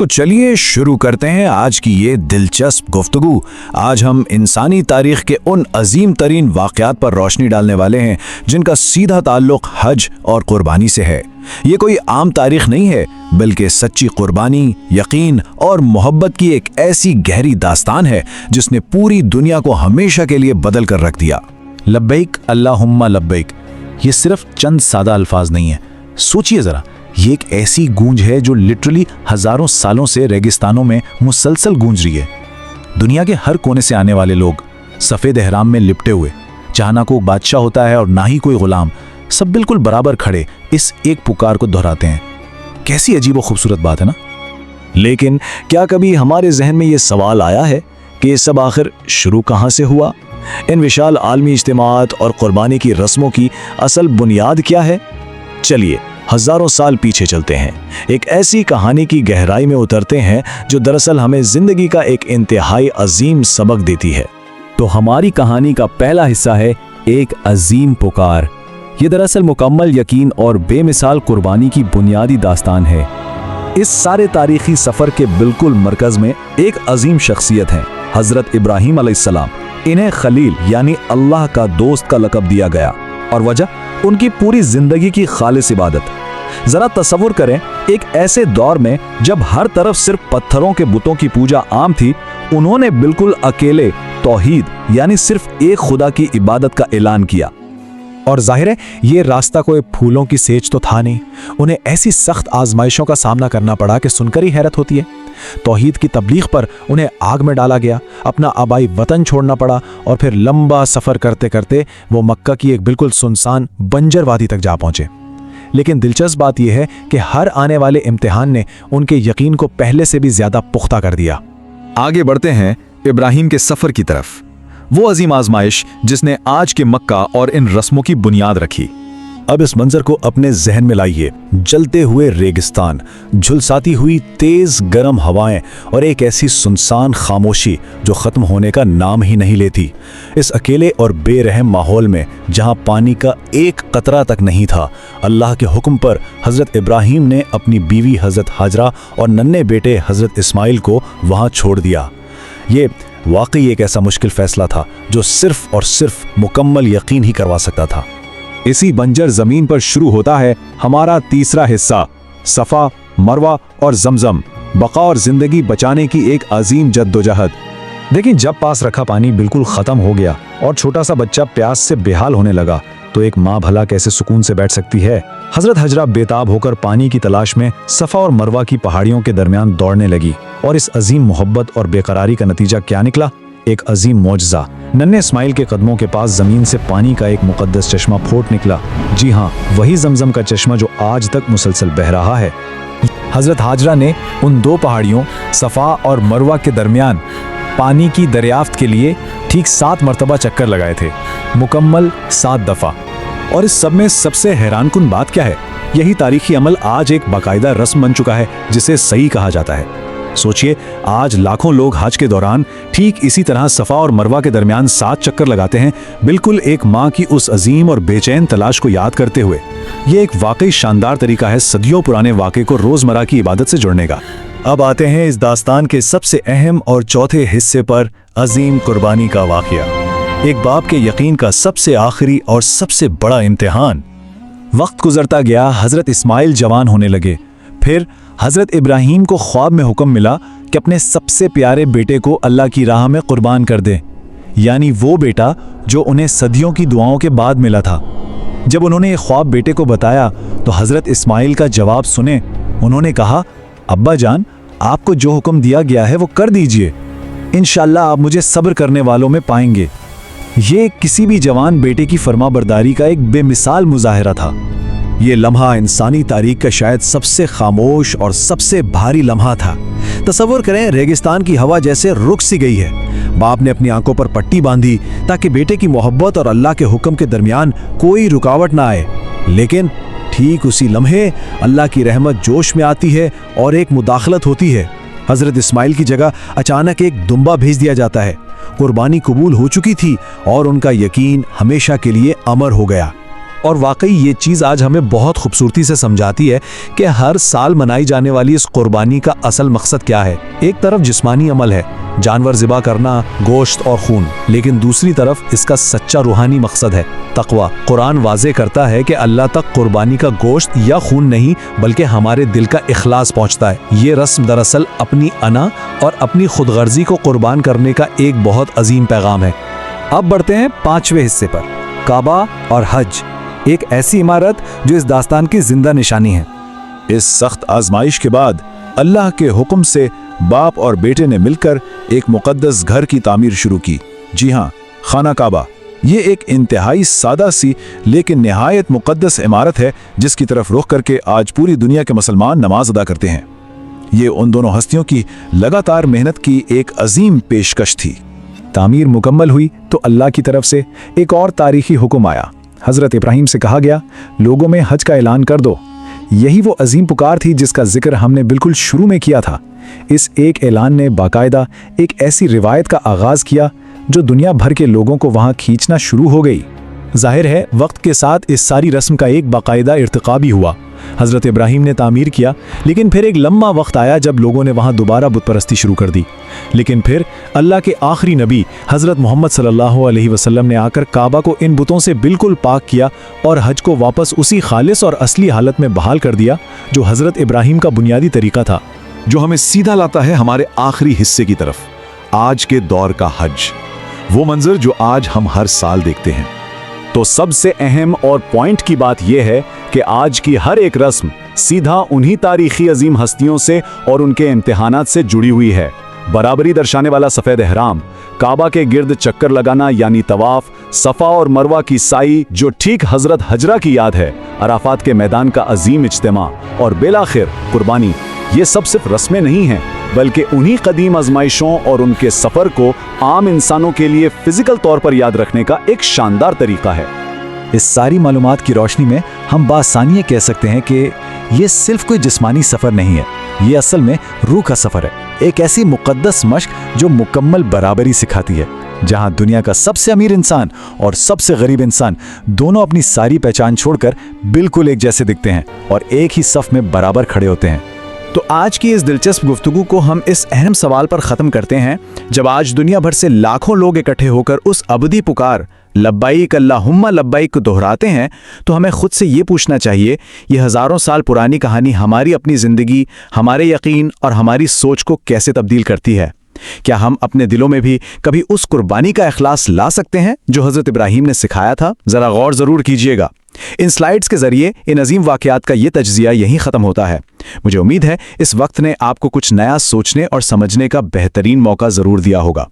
तो चलिए शुरू करते हैं आज की ये दिलचस्प गुफ्तगू। आज हम इंसानी तारीख के उन अजीम तरीन वाक़यात पर रोशनी डालने वाले हैं जिनका सीधा ताल्लुक हज और कुर्बानी से है। ये कोई आम तारीख नहीं है, बल्कि सच्ची कुर्बानी, यकीन और मोहब्बत की एक ऐसी गहरी दास्तान है जिसने पूरी दुनिया को हमेशा के लिए बदल कर रख दिया। लब्बैक अल्लाहुम्मा लब्बैक, ये सिर्फ चंद सादा अल्फाज नहीं है। सोचिए ज़रा, ये एक ऐसी गूंज है जो लिटरली हज़ारों सालों से रेगिस्तानों में मुसलसल गूंज रही है। दुनिया के हर कोने से आने वाले लोग सफ़ेद एहराम में लिपटे हुए, चाहे ना कोई बादशाह होता है और ना ही कोई गुलाम, सब बिल्कुल बराबर खड़े इस एक पुकार को दोहराते हैं। कैसी अजीब और खूबसूरत बात है ना। लेकिन क्या कभी हमारे जहन में ये सवाल आया है कि ये सब आखिर शुरू कहाँ से हुआ? इन विशाल आलमी इज्तिमात और कुर्बानी की रस्मों की असल बुनियाद क्या है? चलिए हजारों साल पीछे चलते हैं, एक ऐसी कहानी की गहराई में उतरते हैं जो दरअसल हमें जिंदगी का एक इंतहाई अजीम सबक देती है। तो हमारी कहानी का पहला हिस्सा है एक अजीम पुकार। ये दरअसल मुकम्मल यकीन और बेमिसाल कुर्बानी की बुनियादी दास्तान है। इस सारे तारीखी सफर के बिल्कुल मरकज में एक अजीम शख्सियत है, हजरत इब्राहीम अलैहिस्सलाम। इन्हें खलील यानी अल्लाह का दोस्त का लक़ब दिया गया, और वजह उनकी पूरी जिंदगी की खालिस इबादत। जरा तसव्वुर करें, एक ऐसे दौर में जब हर तरफ सिर्फ पत्थरों के बुतों की पूजा आम थी, उन्होंने बिल्कुल अकेले तौहीद यानी सिर्फ एक खुदा की इबादत का ऐलान किया। और जाहिर है ये रास्ता कोई फूलों की सेज तो था नहीं। उन्हें ऐसी सख्त आजमाइशों का सामना करना पड़ा कि सुनकर ही हैरत होती है। तौहीद की तबलीग पर उन्हें आग में डाला गया, अपना आबाई वतन छोड़ना पड़ा, और फिर लंबा सफ़र करते करते वो मक्का की एक बिल्कुल सुनसान बंजर वादी तक जा पहुंचे। लेकिन दिलचस्प बात यह है कि हर आने वाले इम्तिहान ने उनके यकीन को पहले से भी ज़्यादा पुख्ता कर दिया। आगे बढ़ते हैं इब्राहीम के सफ़र की तरफ, वो अजीम आजमाइश जिसने आज के मक्का और इन रस्मों की बुनियाद रखी। अब इस मंजर को अपने जहन में लाइए। जलते हुए रेगिस्तान, झुलसाती हुई तेज गर्म हवाएं और एक ऐसी सुनसान खामोशी जो ख़त्म होने का नाम ही नहीं लेती। इस अकेले और बेरहम माहौल में जहां पानी का एक कतरा तक नहीं था, अल्लाह के हुक्म पर हज़रत इब्राहीम ने अपनी बीवी हज़रत हाजरा और नन्हे बेटे हज़रत इस्माइल को वहां छोड़ दिया। ये वाकई एक ऐसा मुश्किल फैसला था जो सिर्फ और सिर्फ मुकम्मल यकीन ही करवा सकता था। इसी बंजर जमीन पर शुरू होता है हमारा तीसरा हिस्सा, सफ़ा, मरवा और जमजम, बका और जिंदगी बचाने की एक अजीम जद्दोजहद। देखिए, जब पास रखा पानी बिल्कुल ख़त्म हो गया और छोटा सा बच्चा प्यास से बेहाल होने लगा, तो एक माँ भला कैसे सुकून से बैठ सकती है। हज़रत हजरा बेताब होकर पानी की तलाश में सफ़ा और मरवा की पहाड़ियों के दरमियान दौड़ने लगी, और इस अजीम मोहब्बत और बेकरारी का नतीजा क्या निकला? एक अजीम मौजज़ा। नन्हे इस्माइल के कदमों के पास ज़मीन से पानी का एक मुकद्दस चश्मा फूट निकला। जी हाँ, वही जमजम का चश्मा जो आज तक मुसलसल बह रहा है। हज़रत हाजरा ने उन दो पहाड़ियों सफ़ा और मरवा के दरमियान पानी की दरियाफ्त के लिए ठीक 7 मरतबा चक्कर लगाए थे, मुकम्मल 7 दफ़ा। और इस सब में सबसे हैरानकुन बात क्या है? यही तारीखी अमल आज एक बाकायदा रस्म बन चुका है जिसे सही कहा जाता है। सोचिए, आज लाखों लोग हज के दौरान ठीक इसी तरह सफ़ा और मरवा के दरमियान 7 चक्कर लगाते हैं, बिल्कुल एक माँ की उस अजीम और बेचैन तलाश को याद करते हुए। ये एक वाकई शानदार तरीका है सदियों पुराने वाक़े को रोज़मर्रा की इबादत से जुड़ने का। अब आते हैं इस दास्तान के सबसे अहम और चौथे हिस्से पर, अजीम कुर्बानी का वाक़या। एक बाप के यकीन का सबसे आखिरी और सबसे बड़ा इम्तिहान। वक्त गुजरता गया, हज़रत इस्माइल जवान होने लगे। फिर हज़रत इब्राहीम को ख्वाब में हुक्म मिला कि अपने सबसे प्यारे बेटे को अल्लाह की राह में कुर्बान कर दें, यानी वो बेटा जो उन्हें सदियों की दुआओं के बाद मिला था। जब उन्होंने ये ख्वाब बेटे को बताया तो हज़रत इस्माइल का जवाब सुने, उन्होंने कहा, अब्बा जान, आपको जो हुक्म दिया गया है वो कर दीजिए, इंशाअल्लाह आप मुझे सब्र करने वालों में पाएंगे। ये किसी भी जवान बेटे की फरमाबरदारी का एक बेमिसाल मुजाहिरा था। ये लम्हा इंसानी तारीख का शायद सबसे खामोश और सबसे भारी लम्हा था। तसव्वुर करें, रेगिस्तान की हवा जैसे रुक सी गई है। बाप ने अपनी आंखों पर पट्टी बांधी ताकि बेटे की मोहब्बत और अल्लाह के हुक्म के दरमियान कोई रुकावट ना आए। लेकिन ठीक उसी लम्हे अल्लाह की रहमत जोश में आती है और एक मुदाखलत होती है। हज़रत इस्माइल की जगह अचानक एक दुम्बा भेज दिया जाता है। कुर्बानी कबूल हो चुकी थी और उनका यकीन हमेशा के लिए अमर हो गया। اور واقعی یہ چیز آج ہمیں بہت خوبصورتی سے سمجھاتی ہے کہ ہر سال منائی جانے والی اس قربانی کا اصل مقصد کیا ہے۔ ایک طرف جسمانی عمل ہے، جانور ذبح کرنا، گوشت اور خون، لیکن دوسری طرف اس کا سچا روحانی مقصد ہے، تقویٰ۔ قرآن واضح کرتا ہے کہ اللہ تک قربانی کا گوشت یا خون نہیں بلکہ ہمارے دل کا اخلاص پہنچتا ہے۔ یہ رسم دراصل اپنی انا اور اپنی خود غرضی کو قربان کرنے کا ایک بہت عظیم پیغام ہے۔ اب بڑھتے ہیں 5ویں حصے پر، کعبہ اور حج، ایک ایسی عمارت جو اس داستان کی زندہ نشانی ہے۔ اس سخت آزمائش کے بعد اللہ کے حکم سے باپ اور بیٹے نے مل کر ایک مقدس گھر کی تعمیر شروع کی۔ جی ہاں، خانہ کعبہ۔ یہ ایک انتہائی سادہ سی لیکن نہایت مقدس عمارت ہے جس کی طرف رخ کر کے آج پوری دنیا کے مسلمان نماز ادا کرتے ہیں۔ یہ ان دونوں ہستیوں کی لگاتار محنت کی ایک عظیم پیشکش تھی۔ تعمیر مکمل ہوئی تو اللہ کی طرف سے ایک اور تاریخی حکم آیا۔ حضرت ابراہیم سے کہا گیا، لوگوں میں حج کا اعلان کر دو۔ یہی وہ عظیم پکار تھی جس کا ذکر ہم نے بالکل شروع میں کیا تھا۔ اس ایک اعلان نے باقاعدہ ایک ایسی روایت کا آغاز کیا جو دنیا بھر کے لوگوں کو وہاں کھینچنا شروع ہو گئی۔ ظاہر ہے وقت کے ساتھ اس ساری رسم کا ایک باقاعدہ ارتقا بھی ہوا۔ حضرت ابراہیم نے تعمیر کیا، لیکن پھر ایک لمبا وقت آیا جب لوگوں نے وہاں دوبارہ بت پرستی شروع کر دی۔ لیکن پھر اللہ کے آخری نبی حضرت محمد صلی اللہ علیہ وسلم نے آ کر کعبہ کو ان بتوں سے بالکل پاک کیا اور حج کو واپس اسی خالص اور اصلی حالت میں بحال کر دیا جو حضرت ابراہیم کا بنیادی طریقہ تھا، جو ہمیں سیدھا لاتا ہے ہمارے آخری حصے کی طرف، آج کے دور کا حج، وہ منظر جو آج ہم ہر سال دیکھتے ہیں۔ تو سب سے اہم اور پوائنٹ کی بات یہ ہے کہ آج کی ہر ایک رسم سیدھا انہی تاریخی عظیم ہستیوں سے اور ان کے امتحانات سے جڑی ہوئی ہے۔ برابری درشانے والا سفید احرام، کعبہ کے گرد چکر لگانا یعنی طواف، صفا اور مروہ کی سعی جو ٹھیک حضرت حجرہ کی یاد ہے، عرفات کے میدان کا عظیم اجتماع اور بالآخر قربانی، یہ سب صرف رسمیں نہیں ہیں بلکہ انہی قدیم آزمائشوں اور ان کے سفر کو عام انسانوں کے لیے فزیکل طور پر یاد رکھنے کا ایک شاندار طریقہ ہے۔ اس ساری معلومات کی روشنی میں ہم بآسانی یہ کہہ سکتے ہیں کہ یہ صرف کوئی جسمانی سفر نہیں ہے، یہ اصل میں روح کا سفر ہے، ایک ایسی مقدس مشق جو مکمل برابری سکھاتی ہے، جہاں دنیا کا سب سے امیر انسان اور سب سے غریب انسان دونوں اپنی ساری پہچان چھوڑ کر بالکل ایک جیسے دکھتے ہیں اور ایک ہی صف میں برابر کھڑے ہوتے ہیں۔ تو آج کی اس دلچسپ گفتگو کو ہم اس اہم سوال پر ختم کرتے ہیں، جب آج دنیا بھر سے لاکھوں لوگ اکٹھے ہو کر اس ابدی پکار لبیک اللہم لبیک کو دہراتے ہیں، تو ہمیں خود سے یہ پوچھنا چاہیے، یہ ہزاروں سال پرانی کہانی ہماری اپنی زندگی، ہمارے یقین اور ہماری سوچ کو کیسے تبدیل کرتی ہے؟ کیا ہم اپنے دلوں میں بھی کبھی اس قربانی کا اخلاص لا سکتے ہیں جو حضرت ابراہیم نے سکھایا تھا؟ ذرا غور ضرور کیجیے گا۔ ان سلائیڈز کے ذریعے ان عظیم واقعات کا یہ تجزیہ یہیں ختم ہوتا ہے۔ مجھے امید ہے اس وقت نے آپ کو کچھ نیا سوچنے اور سمجھنے کا بہترین موقع ضرور دیا ہوگا۔